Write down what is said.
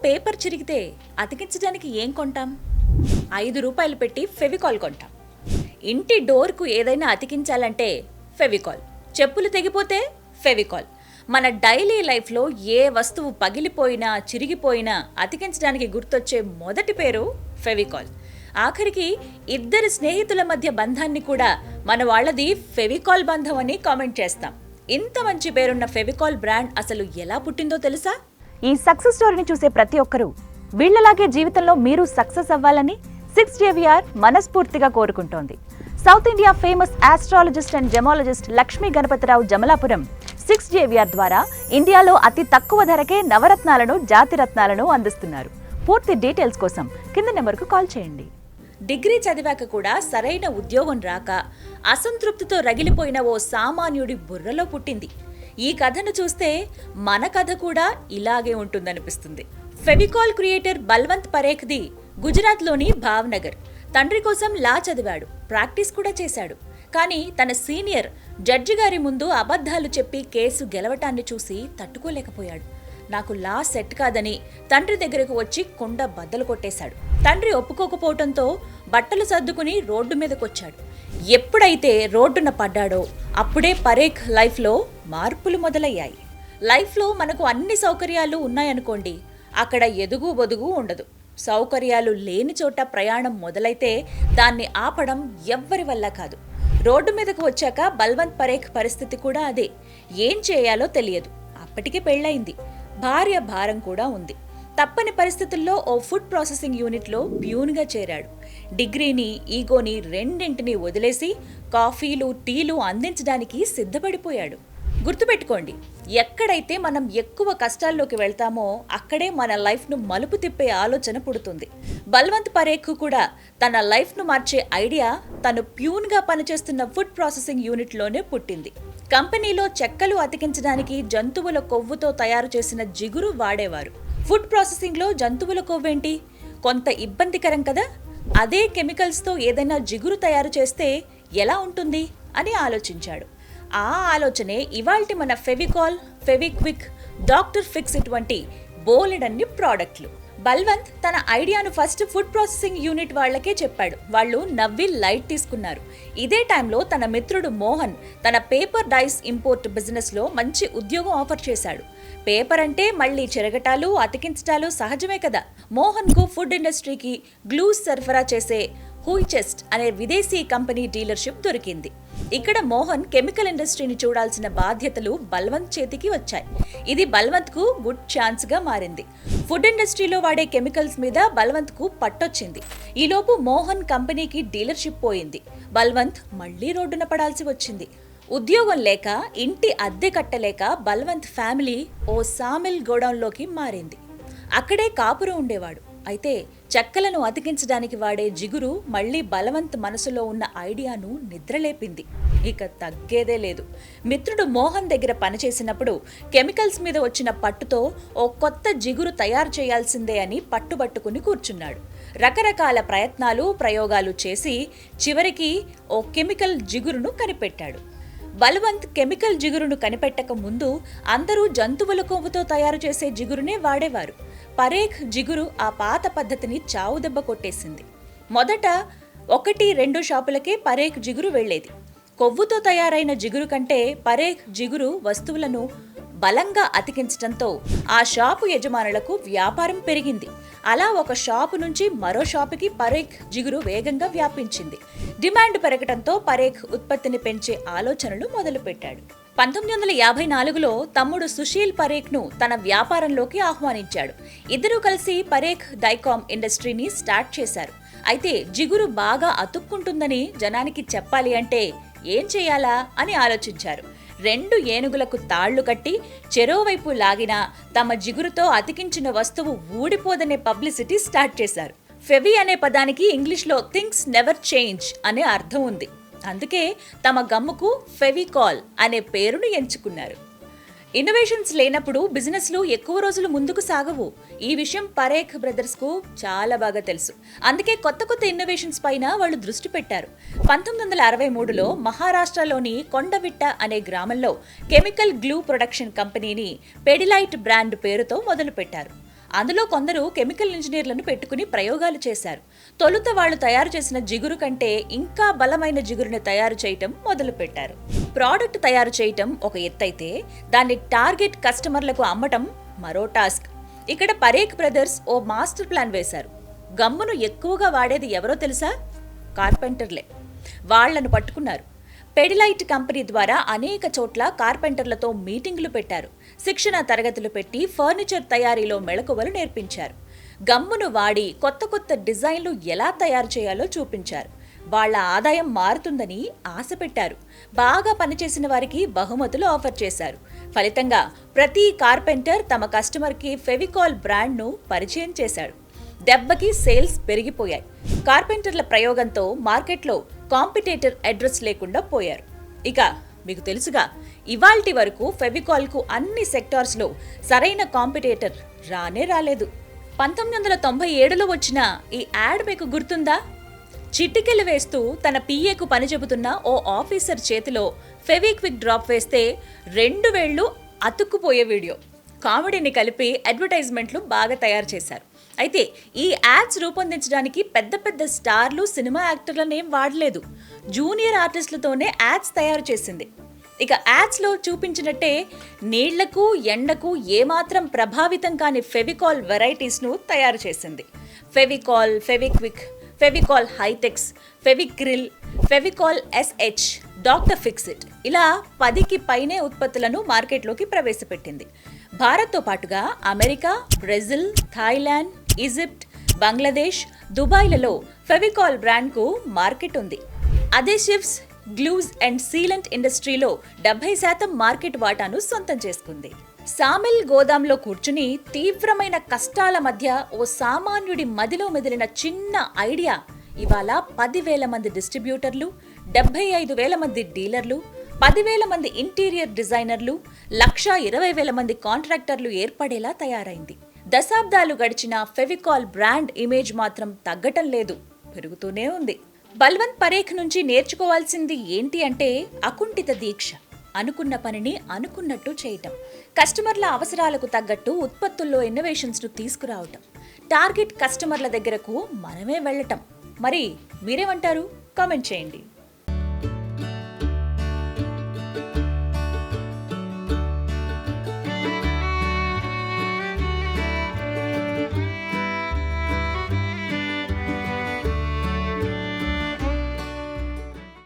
Paper చిరిగితే అతికించడానికి ఏం కొంటాం? 5 రూపాయలు పెట్టి ఫెవికాల్ కొంటాం. ఇంటి డోర్కు ఏదైనా అతికించాలంటే ఫెవికాల్. చెప్పులు తెగిపోతే ఫెవికాల్. మన డైలీ లైఫ్లో ఏ వస్తువు పగిలిపోయినా చిరిగిపోయినా అతికించడానికి గుర్తొచ్చే మొదటి పేరు ఫెవికాల్. ఆఖరికి ఇద్దరు స్నేహితుల మధ్య బంధాన్ని కూడా మన వాళ్ళది ఫెవికాల్ బంధం అని కామెంట్ చేస్తాం. ఇంత మంచి పేరున్న ఫెవికాల్ బ్రాండ్ అసలు ఎలా పుట్టిందో తెలుసా? ఈ సక్సెస్ స్టోరీని చూసే ప్రతి ఒక్కరూ వీళ్లలాగే జీవితంలో మీరు సక్సెస్ అవ్వాలని 6JVR మనస్ఫూర్తిగా కోరుకుంటోంది. South India famous astrologist and gemologist Lakshmi Ganapathirao Jamalapuram 6JVR ద్వారా ఇండియాలో అతి తక్కువ ధరకే నవరత్నాలను, జాతిరత్నాలను అందిస్తున్నారు. పూర్తి డీటెయిల్స్ కోసం కింద నెంబర్కు కాల్ చేయండి. డిగ్రీ చదివాక కూడా సరైన ఉద్యోగం రాక అసంతృప్తితో రగిలిపోయిన ఓ సామాన్యుడి బుర్రలో పుట్టింది. ఈ కథను చూస్తే మన కథ కూడా ఇలాగే ఉంటుందనిపిస్తుంది. ఫెవికాల్ క్రియేటర్ బల్వంత్ పరేఖ్ది గుజరాత్లోని భావ్నగర్. తండ్రి కోసం లా చదివాడు, ప్రాక్టీస్ కూడా చేశాడు. కానీ తన సీనియర్ జడ్జి గారి ముందు అబద్ధాలు చెప్పి కేసు గెలవటాన్ని చూసి తట్టుకోలేకపోయాడు. నాకు లా సెట్ కాదని తండ్రి దగ్గరకు వచ్చి కుండ బద్దలు కొట్టేశాడు. తండ్రి ఒప్పుకోకపోవటంతో బట్టలు సర్దుకుని రోడ్డు మీదకొచ్చాడు. ఎప్పుడైతే రోడ్డున పడ్డాడో అప్పుడే పరేఖ్ లైఫ్లో మార్పులు మొదలయ్యాయి. లైఫ్లో మనకు అన్ని సౌకర్యాలు ఉన్నాయనుకోండి, అక్కడ ఎదుగు బొదుగు ఉండదు. సౌకర్యాలు లేని చోట ప్రయాణం మొదలైతే దాన్ని ఆపడం ఎవ్వరి వల్ల కాదు. రోడ్డు మీదకు వచ్చాక బల్వంత్ పరేఖ్ పరిస్థితి కూడా అదే. ఏం చేయాలో తెలియదు. అప్పటికే పెళ్ళయింది, భార్య భారం కూడా ఉంది. తప్పని పరిస్థితుల్లో ఓ ఫుడ్ ప్రాసెసింగ్ యూనిట్లో ప్యూన్గా చేరాడు. డిగ్రీని, ఈగోని రెండింటినీ వదిలేసి కాఫీలు, టీలు అందించడానికి సిద్ధపడిపోయాడు. గుర్తుపెట్టుకోండి, ఎక్కడైతే మనం ఎక్కువ కష్టాల్లోకి వెళ్తామో అక్కడే మన లైఫ్ను మలుపు తిప్పే ఆలోచన పుడుతుంది. బల్వంత్ పరేఖ్ కూడా తన లైఫ్ను మార్చే ఐడియా తను ప్యూన్గా పనిచేస్తున్న ఫుడ్ ప్రాసెసింగ్ యూనిట్లోనే పుట్టింది. కంపెనీలో చెక్కలు అతికించడానికి జంతువుల కొవ్వుతో తయారు చేసిన జిగురు వాడేవారు. ఫుడ్ ప్రాసెసింగ్లో జంతువుల కొవ్వేంటి? కొంత ఇబ్బందికరం కదా. అదే కెమికల్స్తో ఏదైనా జిగురు తయారు చేస్తే ఎలా ఉంటుంది అని ఆలోచించాడు. ఆ ఆలోచనే ఇవాల్టి మన ఫెవికాల్, ఫెవిక్విక్, డాక్టర్ ఫిక్స్ వంటి బోలెడన్ని ప్రోడక్ట్లు. బల్వంత్ తన ఐడియాను ఫస్ట్ ఫుడ్ ప్రాసెసింగ్ యూనిట్ వాళ్లకే చెప్పాడు. వాళ్ళు నవ్వి లైట్ తీసుకున్నారు. ఇదే టైంలో తన మిత్రుడు మోహన్ తన పేపర్ డైస్ ఇంపోర్ట్ బిజినెస్లో మంచి ఉద్యోగం ఆఫర్ చేశాడు. పేపర్ అంటే మళ్ళీ చెరగటాలు, అతికించటాలు సహజమే కదా. మోహన్కు ఫుడ్ ఇండస్ట్రీకి గ్లూస్ సరఫరా చేసే హూయిచెస్ట్ అనే విదేశీ కంపెనీ డీలర్షిప్ దొరికింది. ఇక్కడ మోహన్ కెమికల్ ఇండస్ట్రీని చూడాల్సిన బాధ్యతలు బల్వంత్ చేతికి వచ్చాయి. ఇది బల్వంత్కు గుడ్ ఛాన్స్గా మారింది. ఫుడ్ ఇండస్ట్రీలో వాడే కెమికల్స్ మీద బల్వంత్కు పట్టొచ్చింది. ఈలోపు మోహన్ కంపెనీకి డీలర్షిప్ పోయింది. బల్వంత్ మళ్లీ రోడ్డున పడాల్సి వచ్చింది. ఉద్యోగం లేక, ఇంటి అద్దె కట్టలేక బల్వంత్ ఫ్యామిలీ ఓ సామిల్ గోడౌన్లోకి మారింది. అక్కడే కాపురం ఉండేవాడు. అయితే చెక్కలను అతికించడానికి వాడే జిగురు మళ్లీ బలవంత్ మనసులో ఉన్న ఐడియాను నిద్రలేపింది. ఇక తగ్గేదే లేదు. మిత్రుడు మోహన్ దగ్గర పనిచేసినప్పుడు కెమికల్స్ మీద వచ్చిన పట్టుతో ఓ కొత్త జిగురు తయారు చేయాల్సిందే అని పట్టుబట్టుకుని కూర్చున్నాడు. రకరకాల ప్రయత్నాలు, ప్రయోగాలు చేసి చివరికి ఓ కెమికల్ జిగురును కనిపెట్టాడు. బల్వంత్ కెమికల్ జిగురును కనిపెట్టక ముందు అందరూ జంతువుల కొవ్వుతో తయారు చేసే జిగురునే వాడేవారు. పరేఖ్ జిగురు ఆ పాత పద్ధతిని చావుదెబ్బ కొట్టేసింది. మొదట 1-2 షాపులకే పరేఖ్ జిగురు వెళ్లేది. కొవ్వుతో తయారైన జిగురు కంటే పరేఖ్ జిగురు వస్తువులను బలంగా అతికించడంతో ఆ షాపు యజమానులకు వ్యాపారం పెరిగింది. అలా ఒక షాపు నుంచి మరో షాపుకి పరేఖ్ జిగురు వేగంగా వ్యాపించింది. డిమాండ్ పెరగడంతో పరేఖ్ ఉత్పత్తిని పెంచే ఆలోచనలు మొదలుపెట్టాడు. 1954లో తమ్ముడు సుశీల్ పరేఖ్ను తన వ్యాపారంలోకి ఆహ్వానించాడు. ఇద్దరూ కలిసి పరేఖ్ డైకామ్ ఇండస్ట్రీని స్టార్ట్ చేశారు. అయితే జిగురు బాగా అతుక్కుంటుందని జనానికి చెప్పాలి అంటే ఏం చేయాలా అని ఆలోచించారు. 2 ఏనుగులకు తాళ్లు కట్టి చెరోవైపు లాగినా తమ జిగురుతో అతికించిన వస్తువు ఊడిపోదనే పబ్లిసిటీ స్టార్ట్ చేశారు. ఫెవి అనే పదానికి ఇంగ్లీష్లో థింగ్స్ నెవర్ చేంజ్ అనే అర్థం ఉంది. అందుకే తమ గమ్ముకు ఫెవికాల్ అనే పేరును ఎంచుకున్నారు. ఇన్నోవేషన్స్ లేనప్పుడు బిజినెస్లు ఎక్కువ రోజులు ముందుకు సాగవు. ఈ విషయం పరేఖ్ బ్రదర్స్కు చాలా బాగా తెలుసు. అందుకే కొత్త ఇన్నోవేషన్స్ పైన వాళ్ళు దృష్టి పెట్టారు. 1963లో మహారాష్ట్రలోని కొండవిట్ట అనే గ్రామంలో కెమికల్ గ్లూ ప్రొడక్షన్ కంపెనీని పెడిలైట్ బ్రాండ్ పేరుతో మొదలుపెట్టారు. అందులో కొందరు కెమికల్ ఇంజనీర్లను పెట్టుకుని ప్రయోగాలు చేశారు. తొలుత వాళ్ళు తయారు చేసిన జిగురు కంటే ఇంకా బలమైన జిగురుని తయారు చేయటం మొదలుపెట్టారు. ప్రోడక్ట్ తయారు చేయటం ఒక ఎత్తైతే దాన్ని టార్గెట్ కస్టమర్లకు అమ్మటం మరో టాస్క్. ఇక్కడ పరేఖ్ బ్రదర్స్ ఓ మాస్టర్ ప్లాన్ వేశారు. గమ్మును ఎక్కువగా వాడేది ఎవరో తెలుసా? కార్పెంటర్లే. వాళ్లను పట్టుకున్నారు. పెడిలైట్ కంపెనీ ద్వారా అనేక చోట్ల కార్పెంటర్లతో మీటింగులు పెట్టారు. శిక్షణ తరగతులు పెట్టి ఫర్నిచర్ తయారీలో మెళకువలు నేర్పించారు. గమ్మును వాడి కొత్త కొత్త డిజైన్లు ఎలా తయారు చేయాలో చూపించారు. వాళ్ల ఆదాయం మారుతుందని ఆశ పెట్టారు. బాగా పనిచేసిన వారికి బహుమతులు ఆఫర్ చేశారు. ఫలితంగా ప్రతి కార్పెంటర్ తమ కస్టమర్కి ఫెవికాల్ బ్రాండ్ను పరిచయం చేశాడు. దెబ్బకి సేల్స్ పెరిగిపోయాయి. కార్పెంటర్ల ప్రయోగంతో మార్కెట్లో కాంపిటేటర్ అడ్రస్ లేకుండా పోయారు. ఇక మీకు తెలుసుగా, ఇవాల్టి వరకు ఫెవికాల్కు అన్ని సెక్టార్స్లో సరైన కాంపిటేటర్ రానే రాలేదు. 1997లో వచ్చిన ఈ యాడ్ మీకు గుర్తుందా? చిటికెలు వేస్తూ తన పిఏకు పని చెబుతున్న ఓ ఆఫీసర్ చేతిలో ఫెవిక్విక్ డ్రాప్ వేస్తే 2 వేళ్లు అతుక్కుపోయే వీడియో. కామెడీని కలిపి అడ్వర్టైజ్మెంట్లు బాగా తయారు చేశారు. అయితే ఈ యాడ్స్ రూపొందించడానికి పెద్ద పెద్ద స్టార్లు, సినిమా యాక్టర్లను ఏం వాడలేదు. జూనియర్ ఆర్టిస్టులతోనే యాడ్స్ తయారు చేసింది. ఇక యాడ్స్లో చూపించినట్టే నీళ్లకు, ఎండకు ఏమాత్రం ప్రభావితం కాని ఫెవికాల్ వెరైటీస్ను తయారు చేసింది. ఫెవికాల్, ఫెవిక్విక్, ఫెవికాల్ హైటెక్స్, ఫెవిక్రిల్, ఫెవికాల్ SH, డాక్టర్ ఫిక్సిట్ ఇలా 10కి పైనే ఉత్పత్తులను మార్కెట్లోకి ప్రవేశపెట్టింది. భారత్తో పాటుగా America, Brazil, Thailand, Egypt, Bangladesh, దుబాయ్లలో ఫెవికాల్ బ్రాండ్కు మార్కెట్ ఉంది. అదెసివ్స్, గ్లూస్ అండ్ సీలెంట్ ఇండస్ట్రీలో 70% మార్కెట్ వాటాను సొంతం చేసుకుంది. సామిల్ గోదాంలో కూర్చుని తీవ్రమైన కష్టాల మధ్య ఓ సామాన్యుడి మదిలో మెదిలిన చిన్న ఐడియా ఇవాళ 10,000 మంది డిస్ట్రిబ్యూటర్లు, 75,000 మంది డీలర్లు, 10,000 మంది ఇంటీరియర్ డిజైనర్లు, 1,20,000 మంది కాంట్రాక్టర్లు ఏర్పడేలా తయారైంది. దశాబ్దాలు గడిచిన ఫెవికాల్ బ్రాండ్ ఇమేజ్ మాత్రం తగ్గటం లేదు, పెరుగుతూనే ఉంది. బల్వంత్ పరేఖ్ నుంచి నేర్చుకోవాల్సింది ఏంటి అంటే అకుంఠిత దీక్ష. అనుకున్న పనిని అనుకున్నట్టు చేయటం, కస్టమర్ల అవసరాలకు తగ్గట్టు ఉత్పత్తుల్లో ఇన్నోవేషన్స్ను తీసుకురావటం, టార్గెట్ కస్టమర్ల దగ్గరకు మనమే వెళ్ళటం. మరి మీరేమంటారు? కామెంట్ చేయండి.